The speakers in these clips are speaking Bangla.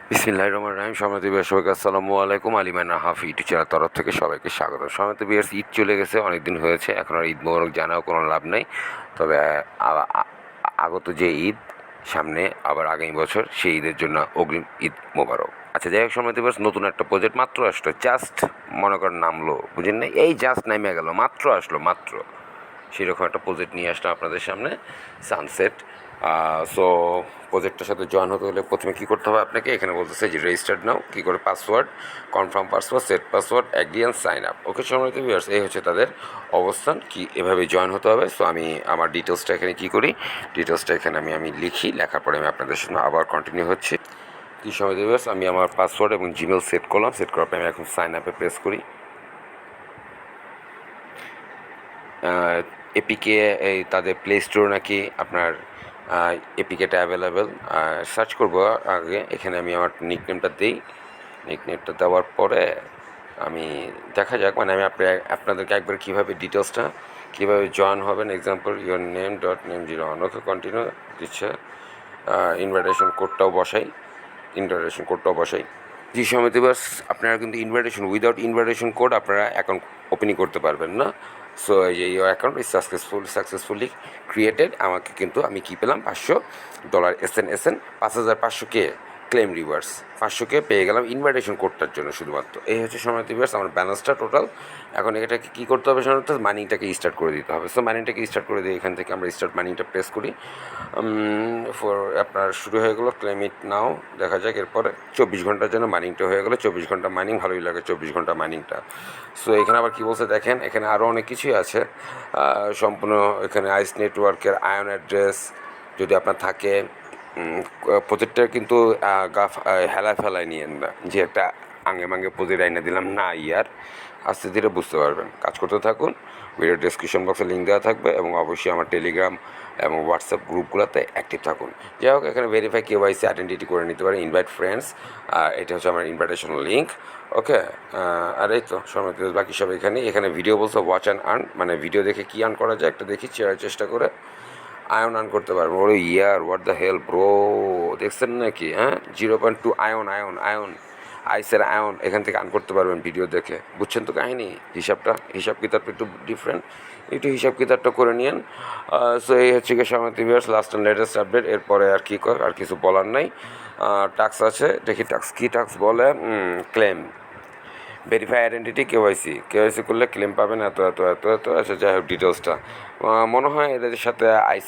বিসমিল্লাহির রহমানির রহিম। সম্মানিত ভিউয়ার্স, সবাইকে আসসালামু আলাইকুম। আলিমান্না হাফি ইউটিউব চ্যানেল তরফ থেকে সবাইকে স্বাগত। সম্মানিত ভিউয়ার্স, ঈদ চলে গেছে, অনেক দিন হয়েছে, এখন আর ঈদ মোবারক জানাও কোনো লাভ নেই। তবে আগত যে ঈদ সামনে আবার আগামী বছর, সেই ঈদের জন্য অগ্রিম ঈদ মোবারক। আচ্ছা, যাই হোক সম্মানিত ভিউয়ার্স, নতুন একটা প্রজেক্ট মাত্র আসলো, জাস্ট মনে করেন নামলো, বুঝেন না, এই জাস্ট নামে গেল, মাত্র আসলো, মাত্র সেরকম একটা প্রজেক্ট নিয়ে আসলাম আপনাদের সামনে, সানসেট। সো প্রজেক্টের সাথে জয়েন হতে হলে প্রথমে কী করতে হবে আপনাকে, এখানে বলতেছে যে রেজিস্টার্ড নাও, কী করে password, confirm password, set password, agree and sign up. Okay সম্মানিত ভিউয়ার্স, এই হচ্ছে তাদের অবস্থান, কি এভাবে জয়েন হতে হবে। সো আমি আমার ডিটেলসটা এখানে কী করি, ডিটেলসটা এখানে আমি লিখি, লেখার পরে আমি আপনাদের সামনে আবার কন্টিনিউ হচ্ছি। কি সম্মানিত ভিউয়ার্স, আমি আমার পাসওয়ার্ড এবং জিমেল সেট করলাম, সেট করার পরে আমি এখন সাইন আপে প্রেস করি। এপিকে এই তাদের প্লে স্টোর নাকি আপনার এপিকেটা অ্যাভেলেবেল, সার্চ করবো আগে। এখানে আমি আমার নিকনেমটা দিই, নিকনেমটা দেওয়ার পরে আমি দেখা যাক, মানে আমি আপনাদেরকে একবার কীভাবে ডিটেলসটা কীভাবে জয়েন হবেন, example your name dot name 01, okay continue দিচ্ছে। ইনভাইটেশন কোডটাও বসাই, ইনভাইটেশন কোডটাও বসাই। জি সমিতি বাস, আপনারা কিন্তু উইদাউট ইনভাইটেশন কোড আপনারা অ্যাকাউন্ট ওপেনই করতে পারবেন না। সো এই যে your account is successfully created. আমাকে কিন্তু আমি কী পেলাম, $500 এসএন 5500 ক্লেম রিভার্স, 500 পেয়ে গেলাম ইনভাইটেশন কোডটার জন্য শুধুমাত্র। এই হচ্ছে সময় রিভার্স আমার ব্যালেন্সটা টোটাল। এখন এটাকে কী করতে হবে, সাধারণত মানিটাকে স্টার্ট করে দিতে হবে। সো মানিটাকে স্টার্ট করে দিই, এখান থেকে আমরা স্টার্ট মানিটা প্রেস করি। আপনার শুরু হয়ে গেলো ক্লেম ইট নাও, দেখা যাক। এরপরে 24 ঘন্টার জন্য মাইনিংটা হয়ে গেলো, 24 ঘন্টা মাইনিং, ভালোই লাগে 24 ঘন্টা মাইনিংটা। সো এখানে আবার কী বলছে দেখেন, এখানে আরও অনেক কিছুই আছে সম্পূর্ণ। এখানে আইস নেটওয়ার্কের আয়ন অ্যাড্রেস যদি আপনার থাকে, প্রজেক্টটা কিন্তু হেলায় ফেলায় নিয়েন না যে একটা আঙ্গে মাঙ্গে প্রজেক্ট আইনে দিলাম না, ইয়ার আস্তে ধীরে বুঝতে পারবেন। কাজ করতে থাকুন, ভিডিও ডেসক্রিপশন বক্সে লিঙ্ক দেওয়া থাকবে, এবং অবশ্যই আমার টেলিগ্রাম এবং হোয়াটসঅ্যাপ গ্রুপগুলোতে অ্যাক্টিভ থাকুন। যাই হোক, এখানে ভেরিফাই কেওয়াইসি আইডেন্টিটি করে নিতে পারেন, ইনভাইট ফ্রেন্ডস, এটা হচ্ছে আমার ইনভাইটেশন লিঙ্ক। ওকে, আর এই তো সময়, বাকি সব এখানে ভিডিও বলছে ওয়াচ অ্যান্ড আর্ন, মানে ভিডিও দেখে কী আর্ন করা যায় একটা দেখি, চেষ্টা করে আয়ন আর্ন করতে পারবো। ওরে ইয়ার, হোয়াট দ্য হেল ব্রো, দেখছেন নাকি? 0.2 আয়ন আইসের আয়ন এখান থেকে আর্ন করতে পারবেন ভিডিও দেখে। বুঝছেন তো কাহিনি, হিসাব কিতাবটা একটু ডিফারেন্ট, একটু হিসাব কিতাবটা করে নিন। সো এই হচ্ছে গিয়ে সমাতি viewers last and latest update. এরপরে আর কী কর, আর কিছু বলার নাই। টাস্ক আছে, দেখি টাস্ক কী টাস্ক বলে। ক্লেম ভেরিফাই আইডেন্টিটি কেওয়াইসি করলে ক্লেম পাবেন এত এত এত এত। আচ্ছা, যাই হোক, ডিটেলসটা মনে হয় এদের সাথে আইস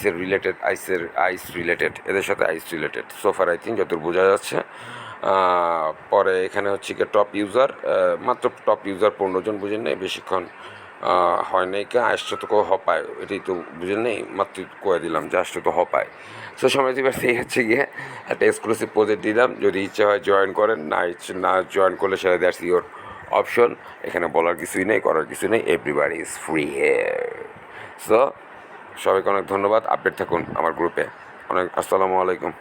রিলেটেড, এদের সাথে আইস রিলেটেড সোফার, আই থিঙ্ক যতদূর বোঝা যাচ্ছে। পরে এখানে হচ্ছে কি টপ ইউজার, মাত্র টপ ইউজার 15 জন, বুঝেন নেই বেশিক্ষণ হয় নাই, কে আসছে তো কেউ হপায়, এটাই তো বুঝেন নেই, মাত্র কয়ে দিলাম যে আসছে তো হপায়। সো সময় দিবার সেই হচ্ছে গিয়ে একটা এক্সক্লুসিভ প্রজেক্ট দিলাম, যদি ইচ্ছে হয় জয়েন করেন, না জয়েন করলে সেটা দ্যাটস ইউর অপশন। এখানে বলার কিছুই নেই, করার কিছু নেই, everybody is free here. So সবাইকে অনেক ধন্যবাদ, আপডেট থাকুন আমার গ্রুপে। আসসালামু আলাইকুম।